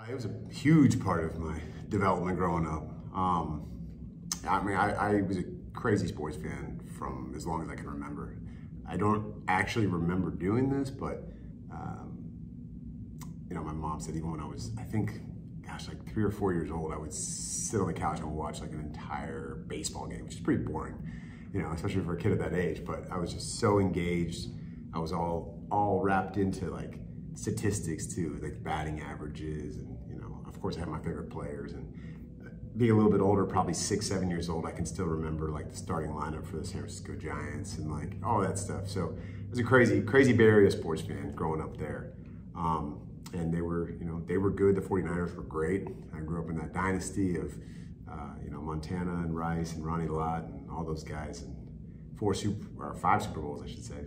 It was a huge part of my development growing up. I was a crazy sports fan from as long as I can remember. I don't actually remember doing this, but my mom said even when I was, I think, gosh, like 3 or 4 years old, I would sit on the couch and watch like an entire baseball game, which is pretty boring, especially for a kid at that age. But I was just so engaged. I was all wrapped into like statistics too, like batting averages, and of course I had my favorite players. And being a little bit older, probably 6, 7 years old, I can still remember like the starting lineup for the San Francisco Giants and like all that stuff. So I was a crazy Bay Area sports fan growing up there. And they were good. The 49ers were great. I grew up in that dynasty of, Montana and Rice and Ronnie Lott and all those guys, and 5 Super Bowls, I should say.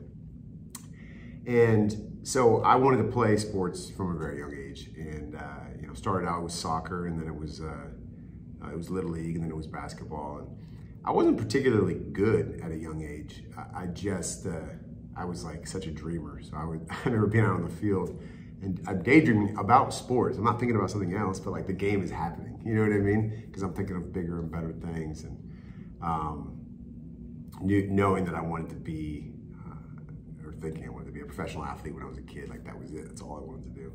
And so I wanted to play sports from a very young age, and started out with soccer, and then it was Little League, and then it was basketball. And I wasn't particularly good at a young age. I was like such a dreamer. So I remember being out on the field, and I'm daydreaming about sports. I'm not thinking about something else, but like the game is happening. You know what I mean? Because I'm thinking of bigger and better things, and knowing that I wanted to be, or thinking I wanted to be a professional athlete when I was a kid. Like that was it. That's all I wanted to do.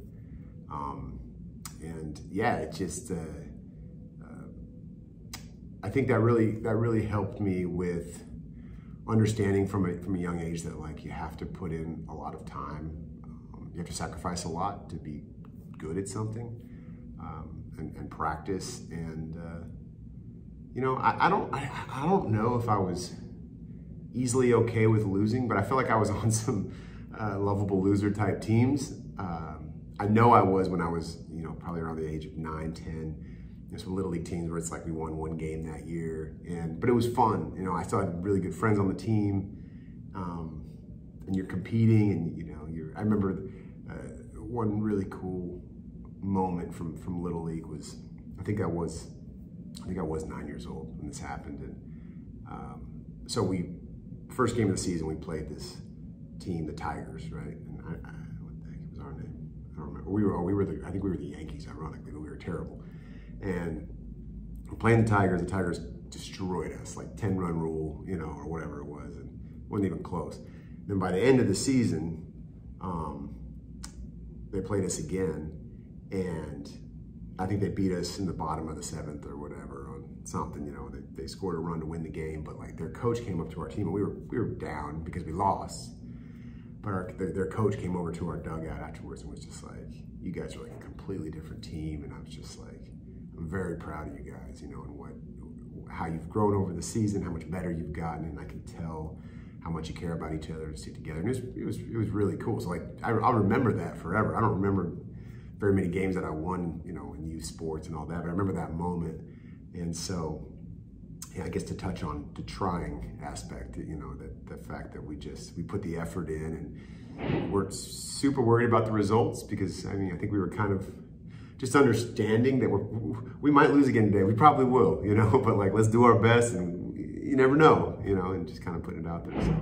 And yeah, it just, I think that really helped me with understanding from a young age that like you have to put in a lot of time. You have to sacrifice a lot to be good at something, and practice. And I don't know if I was easily okay with losing, but I feel like I was on some lovable loser type teams. I know I was when I was probably around the age of 9, 10. Some Little League teams where it's like we won 1 game that year, but it was fun. I still had really good friends on the team, and you're competing, and I remember one really cool moment from Little League was, I think I was 9 years old when this happened, and so first game of the season we played this team, the Tigers, right? And what the heck was our name? I don't remember. I think we were the Yankees, ironically, but we were terrible. And we're playing the Tigers destroyed us, like 10-run rule, or whatever it was, and it wasn't even close. Then by the end of the season, they played us again, and I think they beat us in the bottom of the 7th or whatever on something, they scored a run to win the game, but like their coach came up to our team, and we were down because we lost, but their coach came over to our dugout afterwards and was just like, you guys are like a completely different team. And I was just like, I'm very proud of you guys, and how you've grown over the season, how much better you've gotten, and I can tell how much you care about each other and stick together. And it was really cool. So like I'll remember that forever. I don't remember very many games that I won, in youth sports and all that, but I remember that moment. And so, yeah, I guess to touch on the trying aspect, the fact that we put the effort in, and weren't super worried about the results, because I think we were kind of just understanding that we might lose again today. We probably will, but like, let's do our best, and you never know, and just kind of putting it out there. So.